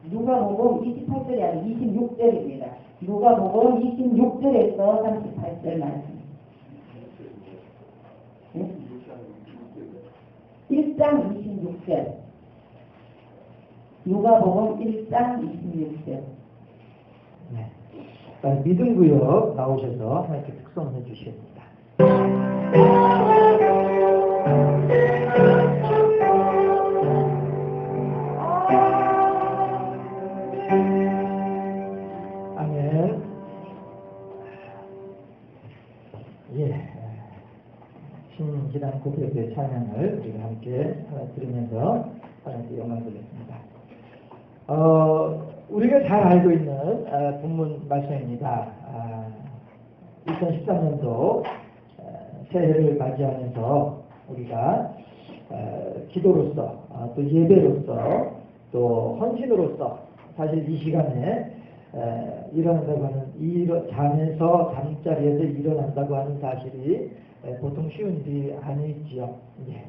누가복음 28절이 아니라 26절입니다. 누가복음 26절에서 38절 말씀. 1장 26절. 누가복음 1장 26절. 네. 믿음구역 나오셔서 하나님께 특성해 주십니다. 아멘. 예. 신기랑 고백의 찬양을 우리가 함께 들으면서 하나님께 영광 돌렸습니다. 우리가 잘 알고 있는 본문 말씀입니다. 2013년도 새해를 맞이하면서 우리가 기도로서 또 예배로서 또 헌신으로서 사실 이 시간에 일어난다고 하는 잠에서 잠자리에서 일어난다고 하는 사실이 보통 쉬운 일이 아니지요. 예.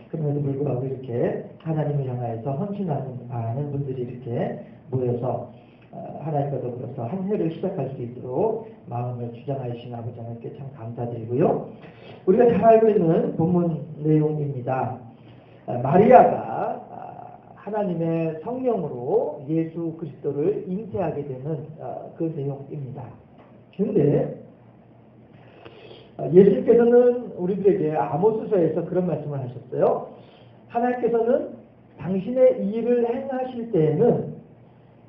그럼에도 불구하고 이렇게 하나님을 향하여서 헌신하는 많은 분들이 이렇게 모여서 하나님과 더불어서 한 해를 시작할 수 있도록 마음을 주장하신 아버지 하나님께 참 감사드리고요. 우리가 잘 알고 있는 본문 내용입니다. 마리아가 하나님의 성령으로 예수 그리스도를 잉태하게 되는 그 내용입니다. 그런데 예수님께서는 우리들에게 아모스서에서 그런 말씀을 하셨어요. 하나님께서는 당신의 일을 행하실 때에는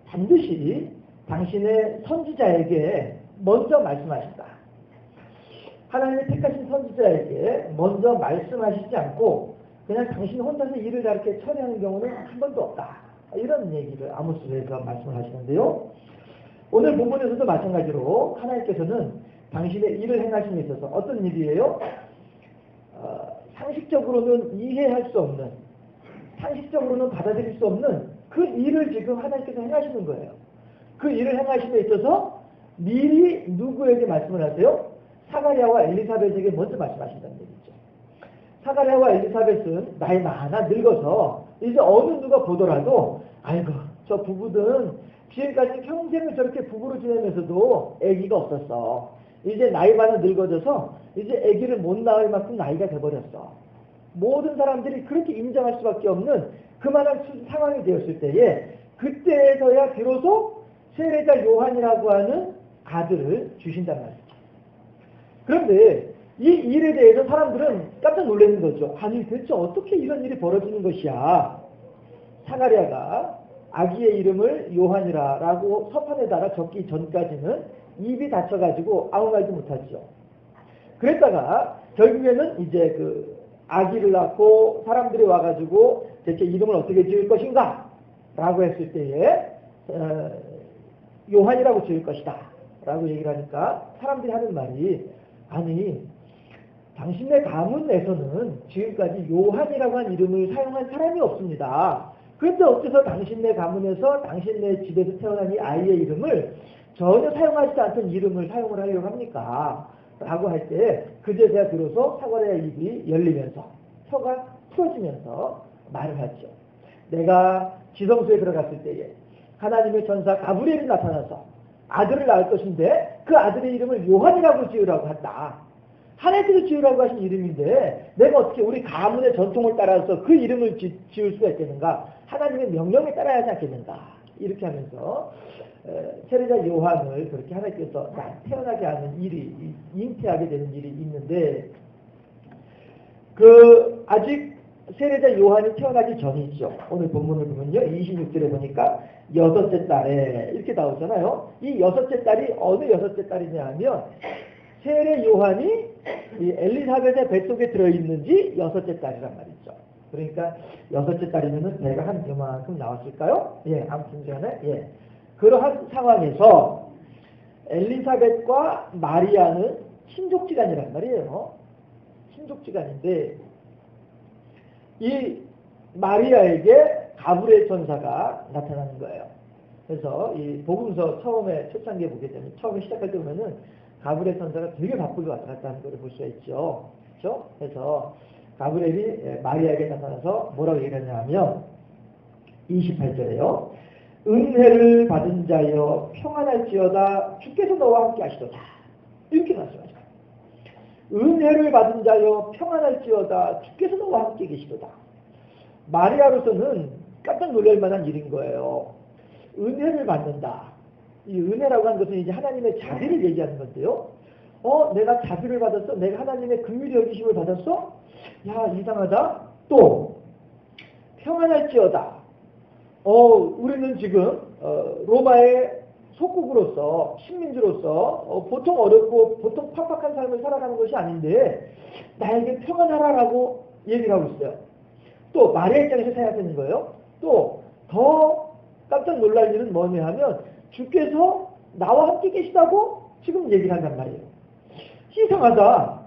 반드시 당신의 선지자에게 먼저 말씀하신다. 하나님의 택하신 선지자에게 먼저 말씀하시지 않고 그냥 당신 혼자서 일을 이렇게 처리하는 경우는 한 번도 없다. 이런 얘기를 아모스서에서 말씀을 하시는데요. 오늘 본문에서도 마찬가지로 하나님께서는 당신의 일을 행하심에 있어서 어떤 일이에요? 상식적으로는 이해할 수 없는, 상식적으로는 받아들일 수 없는 그 일을 지금 하나님께서 행하시는 거예요. 그 일을 행하심에 있어서 미리 누구에게 말씀을 하세요? 사가랴와 엘리사벳에게 먼저 말씀하신다는 얘기죠. 사가랴와 엘리사벳은 나이 많아 늙어서 이제 어느 누가 보더라도 아이고 저 부부는 지금까지 평생을 저렇게 부부로 지내면서도 아기가 없었어. 이제 나이 많아 늙어져서 이제 아기를 못 낳을 만큼 나이가 돼버렸어. 모든 사람들이 그렇게 인정할 수밖에 없는 그만한 상황이 되었을 때에 그때에서야 비로소 세례자 요한이라고 하는 아들을 주신단 말이죠. 그런데 이 일에 대해서 사람들은 깜짝 놀라는 거죠. 아니 대체 어떻게 이런 일이 벌어지는 것이야. 사가랴가 아기의 이름을 요한이라고 서판에다가 적기 전까지는 입이 닫혀가지고 아무 말도 못하죠. 그랬다가 결국에는 이제 그 아기를 낳고 사람들이 와가지고 대체 이름을 어떻게 지을 것인가 라고 했을 때에 요한이라고 지을 것이다 라고 얘기를 하니까 사람들이 하는 말이 아니 당신네 가문에서는 지금까지 요한이라고 한 이름을 사용한 사람이 없습니다. 그런데 어째서 당신네 가문에서 당신네 집에서 태어난 이 아이의 이름을 전혀 사용하지 않던 이름을 사용을 하려고 합니까? 라고 할 때 그제서야 비로소 사가랴의 입이 열리면서 혀가 풀어지면서 말을 하죠. 내가 지성소에 들어갔을 때에 하나님의 전사 가브리엘이 나타나서 아들을 낳을 것인데 그 아들의 이름을 요한이라고 지으라고 한다. 하나님께서 지으라고 하신 이름인데 내가 어떻게 우리 가문의 전통을 따라서 그 이름을 지을 수가 있겠는가? 하나님의 명령에 따라야 하지 않겠는가? 이렇게 하면서 세례자 요한을 그렇게 하나님께서 태어나게 하는 일이 잉태하게 되는 일이 있는데 그 아직 세례자 요한이 태어나기 전이죠. 오늘 본문을 보면요. 26절에 보니까 여섯째 딸에 이렇게 나오잖아요. 이 여섯째 딸이 어느 여섯째 딸이냐 하면 세례 요한이 이 엘리사벳의 뱃속에 들어있는지 여섯째 딸이란 말이죠. 그러니까 여섯째 딸이면은 배가 한 요만큼 나왔을까요? 예, 아무튼 전에 예. 그러한 상황에서 엘리사벳과 마리아는 친족지간이란 말이에요. 친족지간인데 이 마리아에게 가브리엘 천사가 나타나는 거예요. 그래서 이 복음서 처음에 초창기에 보게 되면 처음에 시작할 때 보면은 가브리엘 천사가 되게 바쁘게 왔다 갔다 하는 걸 볼 수가 있죠. 그렇죠? 그래서 가브리엘이 마리아에게 나타나서 뭐라고 얘기하냐 하면 28절에요. 은혜를 받은 자여 평안할지어다 주께서 너와 함께 하시도다. 이렇게 말씀하죠. 은혜를 받은 자여 평안할지어다 주께서 너와 함께 계시도다. 마리아로서는 깜짝 놀랄 만한 일인 거예요. 은혜를 받는다. 이 은혜라고 하는 것은 이제 하나님의 자비를 얘기하는 건데요. 내가 자비를 받았어? 내가 하나님의 긍휼히 여기심을 받았어? 야, 이상하다. 또 평안할지어다. 우리는 지금 로마의 속국으로서 식민지로서 보통 어렵고 보통 팍팍한 삶을 살아가는 것이 아닌데 나에게 평안하라라고 얘기를 하고 있어요. 또 마리아 입장에서 생각하는 거예요. 또 더 깜짝 놀랄 일은 뭐냐 하면 주께서 나와 함께 계시다고 지금 얘기를 한단 말이에요. 이상하다.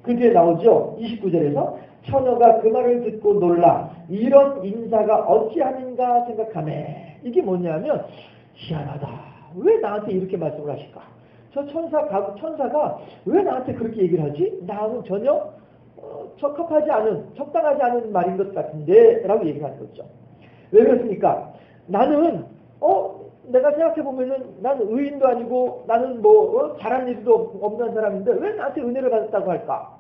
그 뒤에 나오죠. 29절에서 처녀가 그 말을 듣고 놀라 이런 인사가 어찌하는가 생각하네. 이게 뭐냐면 희한하다. 왜 나한테 이렇게 말씀을 하실까? 저 천사가 왜 나한테 그렇게 얘기를 하지? 나는 전혀 적당하지 않은 말인 것 같은데 라고 얘기를 하는 거죠. 왜 그렇습니까? 나는 내가 생각해보면은 나는 의인도 아니고 나는 잘한 일도 없는 사람인데 왜 나한테 은혜를 받았다고 할까?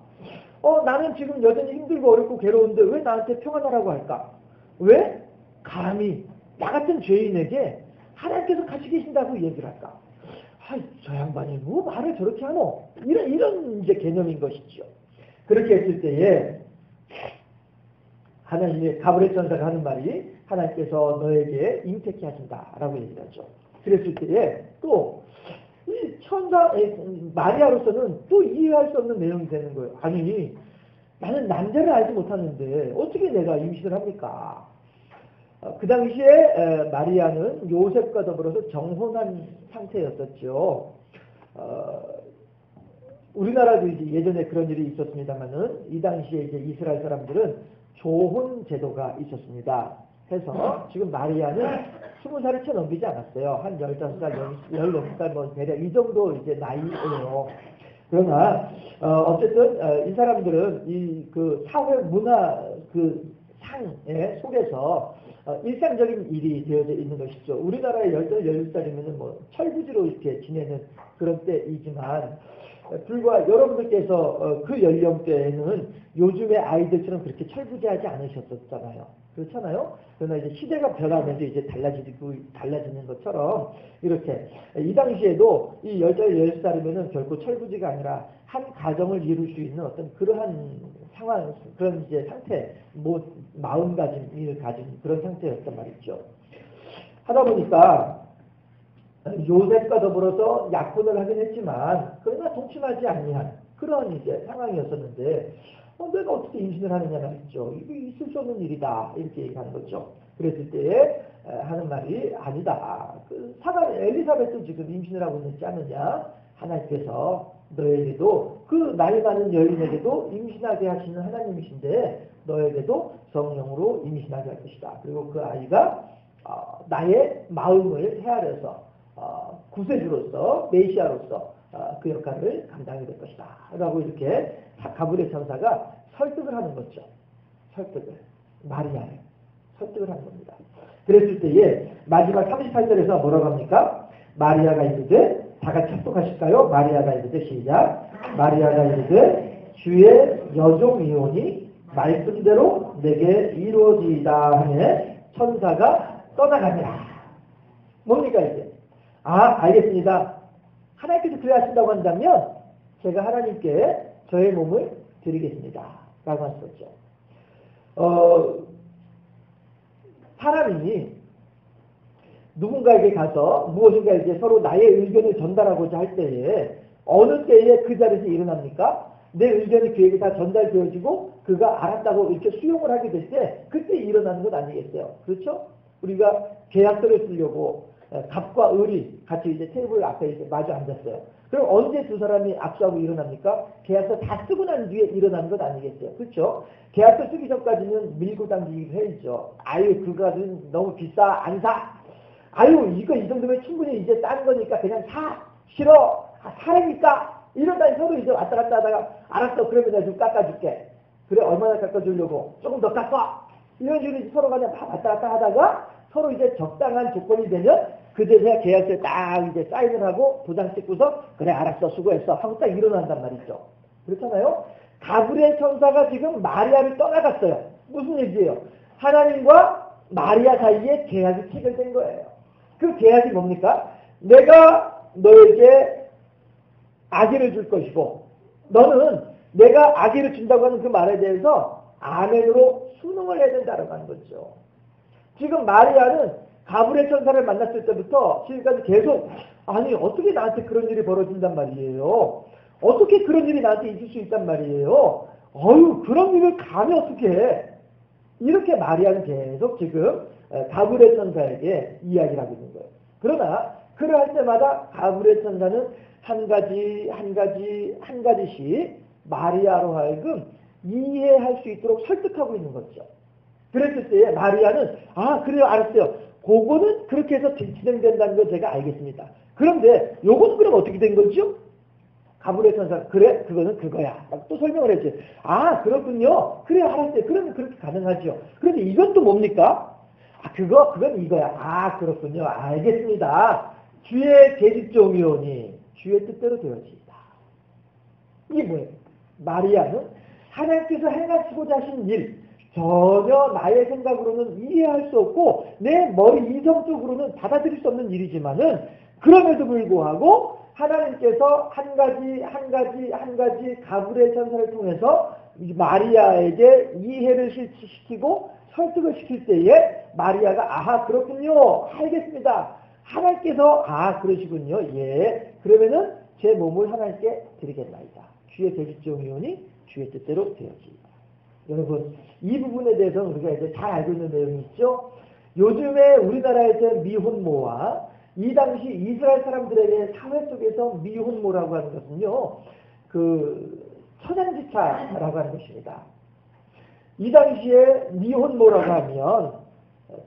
나는 지금 여전히 힘들고 어렵고 괴로운데 왜 나한테 평안하라고 할까? 왜? 감히 나 같은 죄인에게 하나님께서 같이 계신다고 얘기를 할까? 저 양반이 뭐 말을 저렇게 하노? 이런 이제 개념인 것이죠. 그렇게 했을 때에 하나님의 가브리엘 천사가 하는 말이 하나님께서 너에게 잉태케 하신다라고 얘기를 하죠. 그랬을 때에 또 이 마리아로서는 또 이해할 수 없는 내용이 되는 거예요. 아니 나는 남자를 알지 못하는데 어떻게 내가 임신을 합니까? 그 당시에 마리아는 요셉과 더불어서 정혼한 상태였었죠. 우리나라도 이제 예전에 그런 일이 있었습니다만은 이 당시에 이제 이스라엘 사람들은 조혼 제도가 있었습니다. 해서 지금 마리아는 20살을 채 넘기지 않았어요. 한 15살, 16살 대략 이 정도 이제 나이예요. 그러나 어쨌든 이 사람들은 그 사회 문화 그 상에 속에서 일상적인 일이 되어져 있는 것이죠. 우리나라의 10살, 16살이면 철부지로 이렇게 지내는 그런 때이지만 불과 여러분들께서 그 연령대에는 요즘의 아이들처럼 그렇게 철부지하지 않으셨었잖아요. 그렇잖아요? 그러나 이제 시대가 변하면서 이제 달라지는 것처럼 이렇게 이 당시에도 이 10살, 10살이면은 결코 철부지가 아니라 한 가정을 이룰 수 있는 어떤 그러한 상황, 그런 이제 상태, 마음가짐을 가진 그런 상태였단 말이죠. 하다 보니까 요셉과 더불어서 약혼을 하긴 했지만 그러나 동침하지 아니한 그런 이제 상황이었었는데 내가 어떻게 임신을 하느냐 말이죠. 이게 있을 수 없는 일이다 이렇게 얘기하는 거죠. 그랬을 때에 하는 말이 아니다. 그 사가 엘리사벳도 지금 임신을 하고 있지 않느냐. 하나님께서 너에게도 그 나이 많은 여인에게도 임신하게 하시는 하나님이신데 너에게도 성령으로 임신하게 할 것이다. 그리고 그 아이가 나의 마음을 헤아려서 구세주로서 메시아로서 그 역할을 감당하게 될 것이다 라고 이렇게 가브리엘 천사가 설득을 하는 거죠. 마리아를 설득을 하는 겁니다. 그랬을 때에 마지막 38절에서 뭐라고 합니까? 마리아가 이르되 다 같이 합독하실까요? 마리아가 이르되 시작. 마리아가 이르되 주의 여종이오니 말씀대로 내게 이루어지이다 하네 천사가 떠나가니라. 뭡니까 이제? 알겠습니다. 하나님께서 그래 하신다고 한다면 제가 하나님께 저의 몸을 드리겠습니다. 라고 하셨죠. 사람이 누군가에게 가서 무엇인가 이제 서로 나의 의견을 전달하고자 할 때에 어느 때에 그 자리에서 일어납니까? 내 의견이 그에게 다 전달되어지고 그가 알았다고 이렇게 수용을 하게 될 때 그때 일어나는 것 아니겠어요? 그렇죠? 우리가 계약서를 쓰려고 갑과 을이 같이 이제 테이블 앞에 이제 마주 앉았어요. 그럼 언제 두 사람이 악수하고 일어납니까? 계약서 다 쓰고 난 뒤에 일어나는 것 아니겠어요? 그렇죠? 계약서 쓰기 전까지는 밀고 당기기로 해야죠. 그거는 너무 비싸, 안 사. 이거 이 정도면 충분히 이제 딴 거니까 그냥 사. 싫어. 사라니까. 이러다 서로 이제 왔다 갔다 하다가 알았어. 그러면 내가 좀 깎아줄게. 그래 얼마나 깎아주려고? 조금 더 깎아. 이런 식으로 서로 그냥 왔다 갔다 하다가 서로 이제 적당한 조건이 되면 그제서야 계약서에 딱 이제 사인을 하고 도장 찍고서 그래 알았어 수고했어 하고 딱 일어난단 말이죠. 그렇잖아요. 가브리엘 천사가 지금 마리아를 떠나갔어요. 무슨 얘기예요? 하나님과 마리아 사이에 계약이 체결된 거예요. 그 계약이 뭡니까? 내가 너에게 아기를 줄 것이고 너는 내가 아기를 준다고 하는 그 말에 대해서 아멘으로 순응을 해야 된다고 하는 거죠. 지금 마리아는 가브리엘 천사를 만났을 때부터 지금까지 계속 아니 어떻게 나한테 그런 일이 벌어진단 말이에요. 어떻게 그런 일이 나한테 있을 수 있단 말이에요. 어휴 그런 일을 감히 어떻게 해. 이렇게 마리아는 계속 지금 가브리엘 천사에게 이야기를 하고 있는 거예요. 그러나 그를 할 때마다 가브리엘 천사는 한 가지씩 마리아로 하여금 이해할 수 있도록 설득하고 있는 거죠. 그랬을 때에 마리아는 아 그래요 알았어요. 그거는 그렇게 해서 진행된다는 걸 제가 알겠습니다. 그런데 요건 그럼 어떻게 된 거죠? 가브리엘 천사 그래 그거는 그거야. 또 설명을 했지. 아 그렇군요. 그래 알았어요. 그러면 그렇게 가능하죠. 그런데 이건 또 뭡니까? 아 그건 이거야. 아 그렇군요. 알겠습니다. 주의 계집종이오니 주의 뜻대로 되어지이다. 이게 뭐예요? 마리아는 하나님께서 행하시고자 하신 일 전혀 나의 생각으로는 이해할 수 없고 내 머리 이성적으로는 받아들일 수 없는 일이지만은 그럼에도 불구하고 하나님께서 한 가지 가브리엘 천사를 통해서 마리아에게 이해를 실시키고 설득을 시킬 때에 마리아가 아하 그렇군요 알겠습니다. 하나님께서 아 그러시군요 예 그러면은 제 몸을 하나님께 드리겠나이다. 주의 계집종이오니 주의 뜻대로 되어지이다. 여러분 이 부분에 대해서는 우리가 이제 잘 알고 있는 내용이 있죠. 요즘에 우리나라에서 미혼모와 이 당시 이스라엘 사람들에게 사회 속에서 미혼모라고 하는 것은요 그 천양지차라고 하는 것입니다. 이 당시에 미혼모라고 하면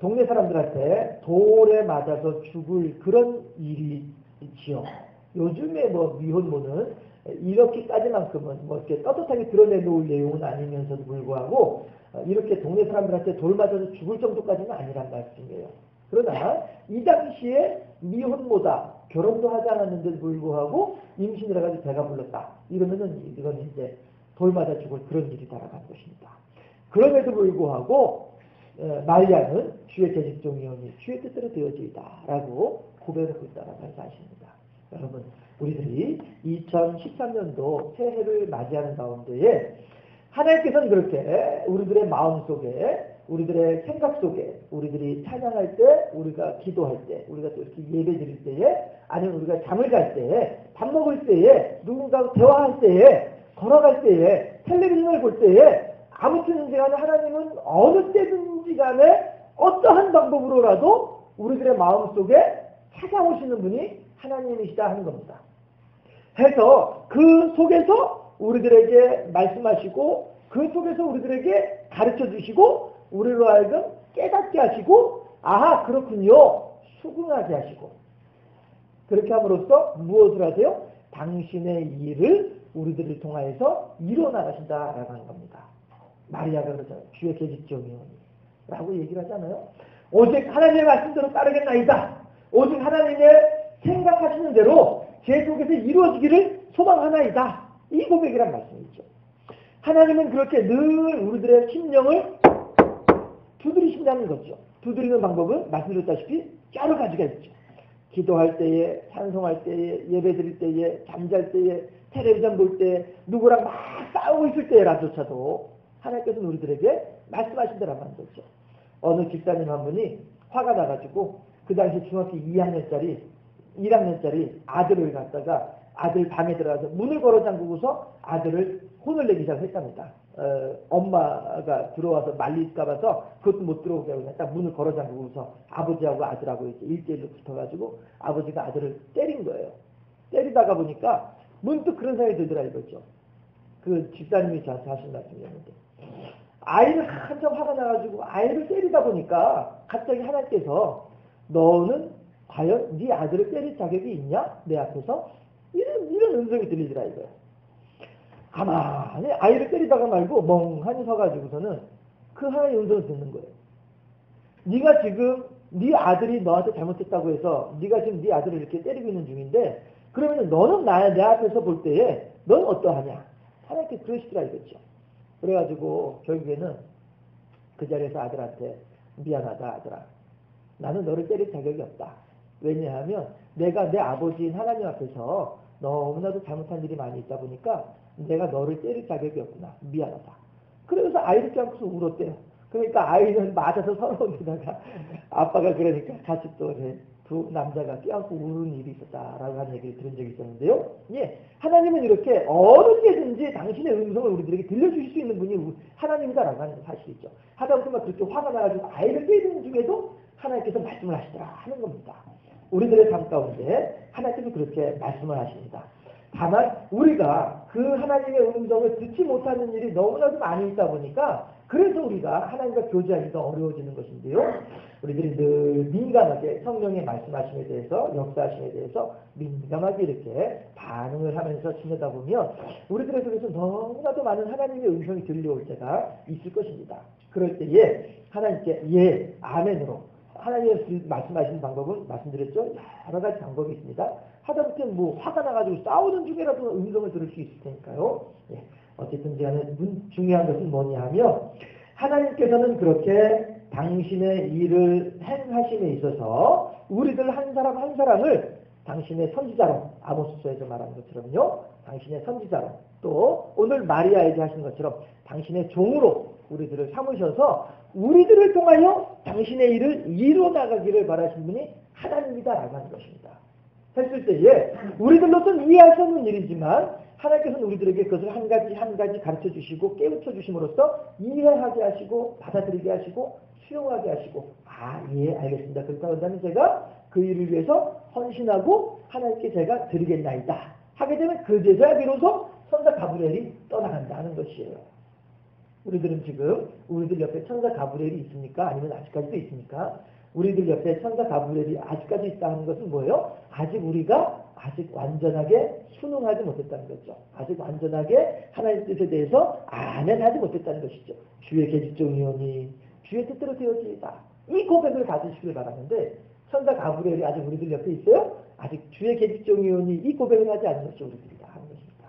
동네 사람들한테 돌에 맞아서 죽을 그런 일이지요. 요즘에 뭐 미혼모는 이렇게까지만큼은 뭐 이렇게 떳떳하게 드러내놓을 내용은 아니면서도 불구하고 이렇게 동네 사람들한테 돌 맞아서 죽을 정도까지는 아니란 말씀이에요. 그러나 이 당시에 미혼모다 결혼도 하지 않았는데도 불구하고 임신을 해가지고 배가 불렀다. 이러면은 이건 이제 돌 맞아 죽을 그런 일이다라고 하는 것입니다. 그럼에도 불구하고 마리아는 주의 계집종이오니 주의 뜻대로 되어지이다라고 고백하고 있다라고 하는 사실입니다. 여러분 우리들이 2013년도 새해를 맞이하는 가운데에 하나님께서는 그렇게 우리들의 마음속에 우리들의 생각 속에 우리들이 찬양할 때 우리가 기도할 때 우리가 또 이렇게 예배 드릴 때에 아니면 우리가 잠을 갈 때에 밥 먹을 때에 누군가하고 대화할 때에 걸어갈 때에 텔레비전을 볼 때에 아무튼 간에 하나님은 어느 때든지 간에 어떠한 방법으로라도 우리들의 마음속에 찾아오시는 분이 하나님이시다 하는 겁니다. 해서 그 속에서 우리들에게 말씀하시고 그 속에서 우리들에게 가르쳐 주시고 우리로 하여금 깨닫게 하시고 아하 그렇군요 수긍하게 하시고 그렇게 함으로써 무엇을 하세요? 당신의 일을 우리들을 통하여서 이뤄나가신다라고 하는 겁니다. 마리아가 그러잖아요. 주의 계집종이오니 라고 얘기를 하잖아요. 오직 하나님의 말씀대로 따르겠나이다. 오직 하나님의 생각하시는 대로 제 속에서 이루어지기를 소망하나이다. 이 고백이란 말씀이죠. 하나님은 그렇게 늘 우리들의 심령을 두드리신다는 거죠. 두드리는 방법은 말씀드렸다시피 여러 가지가 있죠. 기도할 때에, 찬송할 때에, 예배 드릴 때에, 잠잘 때에, 텔레비전 볼 때, 누구랑 막 싸우고 있을 때라조차도 하나님께서는 우리들에게 말씀하신다라고 하는 거죠. 어느 집사님 한 분이 화가 나가지고 그 당시 중학교 2학년짜리 1학년짜리 아들을 갖다가 아들 방에 들어가서 문을 걸어 잠그고서 아들을 혼을 내기 시작했답니다. 엄마가 들어와서 말릴까 봐서 그것도 못 들어오게 하고 그냥 딱 문을 걸어 잠그고서 아버지하고 아들하고 이렇게 1대1로 붙어가지고 아버지가 아들을 때린 거예요. 때리다가 보니까 문득 그런 생각이 들더라 이거죠. 그 집사님이 저한테 하신 말씀이었는데 아이를 한참 화가 나가지고 아이를 때리다 보니까 갑자기 하나님께서 너는 과연 네 아들을 때릴 자격이 있냐? 내 앞에서? 이런 음성이 들리더라 이거예요. 가만히 아이를 때리다가 말고 멍하니 서가지고서는 그 하나의 음성을 듣는 거예요. 네가 지금 네 아들이 너한테 잘못했다고 해서 네가 지금 네 아들을 이렇게 때리고 있는 중인데 그러면 너는 내 앞에서 볼 때에 너는 어떠하냐? 하나님께 그러시더라 이거죠. 그래가지고 결국에는 그 자리에서 아들한테 미안하다 아들아. 나는 너를 때릴 자격이 없다. 왜냐하면 내가 내 아버지인 하나님 앞에서 너무나도 잘못한 일이 많이 있다 보니까 내가 너를 때릴 자격이 없구나. 미안하다. 그러면서 아이를 껴안고서 울었대요. 그러니까 아이는 맞아서 서러운데다가 아빠가 그러니까 같이 또 두 남자가 껴안고 우는 일이 있었다라고 하는 얘기를 들은 적이 있었는데요. 예, 하나님은 이렇게 어느 때든지 당신의 음성을 우리들에게 들려주실 수 있는 분이 하나님이다라고 하는 사실이죠. 하다못해 막 그렇게 화가 나가지고 아이를 때리는 중에도 하나님께서 말씀을 하시더라 하는 겁니다. 우리들의 삶 가운데 하나님께서 그렇게 말씀을 하십니다. 다만 우리가 그 하나님의 음성을 듣지 못하는 일이 너무나도 많이 있다 보니까 그래서 우리가 하나님과 교제하기가 어려워지는 것인데요. 우리들이 늘 민감하게 성령의 말씀하심에 대해서 역사하심에 대해서 민감하게 이렇게 반응을 하면서 지내다 보면 우리들의 속에서 너무나도 많은 하나님의 음성이 들려올 때가 있을 것입니다. 그럴 때에 하나님께 예, 아멘으로 하나님의 말씀하시는 방법은 말씀드렸죠. 여러 가지 방법이 있습니다. 하다못해 뭐 화가 나가지고 싸우는 중에라도 음성을 들을 수 있을 테니까요. 예. 어쨌든 간에 중요한 것은 뭐냐 하면 하나님께서는 그렇게 당신의 일을 행하심에 있어서 우리들 한 사람 한 사람을 당신의 선지자로 아모스서에서 말하는 것처럼요. 당신의 선지자로 또 오늘 마리아에게 하신 것처럼 당신의 종으로 우리들을 삼으셔서 우리들을 통하여 당신의 일을 이루어 나가기를 바라신 분이 하나님이다라고 하는 것입니다. 했을 때에 우리들로서는 이해할 수 없는 일이지만 하나님께서는 우리들에게 그것을 한 가지 가르쳐 주시고 깨우쳐 주심으로써 이해하게 하시고 받아들이게 하시고 수용하게 하시고 예 알겠습니다. 그렇다면 제가 그 일을 위해서 헌신하고 하나님께 제가 드리겠나이다 하게 되면 그제서야 비로소 천사 가브리엘이 떠나간다는 것이에요. 우리들은 지금 우리들 옆에 천사 가브리엘이 있습니까? 아니면 아직까지도 있습니까? 우리들 옆에 천사 가브리엘이 아직까지 있다는 것은 뭐예요? 우리가 완전하게 순응하지 못했다는 거죠. 아직 완전하게 하나님의 뜻에 대해서 아멘하지 못했다는 것이죠. 주의 계집종이오니 주의 뜻대로 되어지이다. 이 고백을 가지시길 바라는데 천사 가브리엘이 아직 우리들 옆에 있어요? 아직 주의 계집종이오니 이 고백을 하지 않는 것이 우리들이다 하는 것입니다.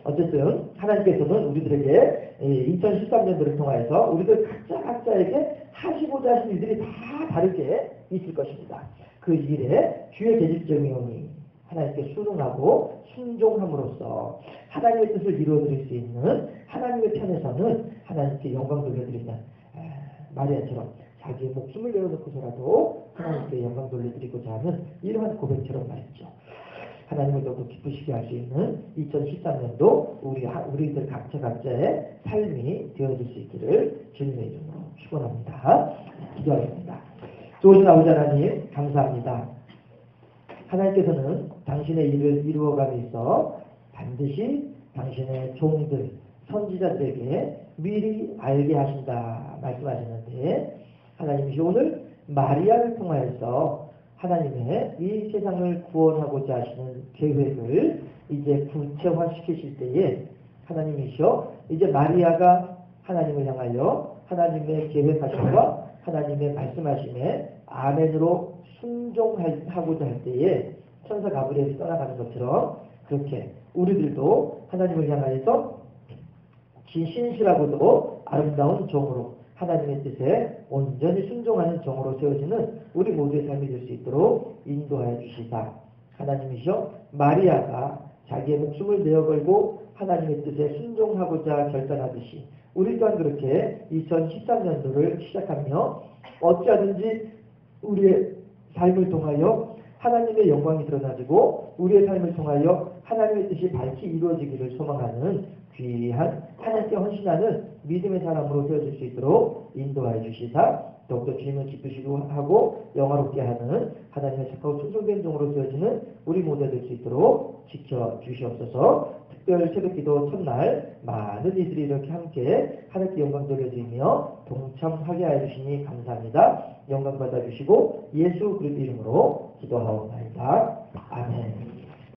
어쨌든 하나님께서는 우리들에게 2013년도를 통하여서 우리들 각자에게 하시고자 하신 일들이 다 다르게 있을 것입니다. 그 일에 주의 계집종이오니 하나님께 순응하고 순종함으로써 하나님의 뜻을 이루어드릴 수 있는 하나님의 편에서는 하나님께 영광 돌려드리는 마리아처럼 자기의 목숨을 내어놓고서라도 하나님께 영광 돌려드리고자 하는 이러한 고백처럼 말이죠. 하나님을 더욱 기쁘시게 할 수 있는 2013년도 우리들 각자의 삶이 되어질 수 있기를 주님의 이름으로 축원합니다. 기도하겠습니다. 좋으신 아버지 하나님 감사합니다. 하나님께서는 당신의 일을 이루어감에 있어 반드시 당신의 종들, 선지자들에게 미리 알게 하신다 말씀하셨는데 하나님이 오늘 마리아를 통하여서 하나님의 이 세상을 구원하고자 하시는 계획을 이제 구체화시키실 때에 하나님이시여 이제 마리아가 하나님을 향하여 하나님의 계획하심과 하나님의 말씀하심에 아멘으로 순종하고자 할 때에 천사 가브리엘이 떠나가는 것처럼 그렇게 우리들도 하나님을 향하여서 신실하고도 아름다운 종으로 하나님의 뜻에 온전히 순종하는 종으로 세워지는 우리 모두의 삶이 될 수 있도록 인도하여 주시다. 하나님이시여 마리아가 자기의 목숨을 내어걸고 하나님의 뜻에 순종하고자 결단하듯이 우리 또한 그렇게 2013년도를 시작하며 어찌하든지 우리의 삶을 통하여 하나님의 영광이 드러나지고 우리의 삶을 통하여 하나님의 뜻이 밝히 이루어지기를 소망하는 귀한 하나님께 헌신하는 믿음의 사람으로 세워질 수 있도록 인도하여 주시사 더욱더 주님을 기쁘시고 하고 영화롭게 하는 하나님의 착하고 순종된 종으로 세워지는 우리 모두가 될 수 있도록 지켜주시옵소서. 특별 새벽기도 첫날 많은 이들이 이렇게 함께 하나님께 영광 돌려드리며 동참하게 하여 주시니 감사합니다. 영광 받아주시고 예수 그리스도 이름으로 기도하옵나이다. 아멘.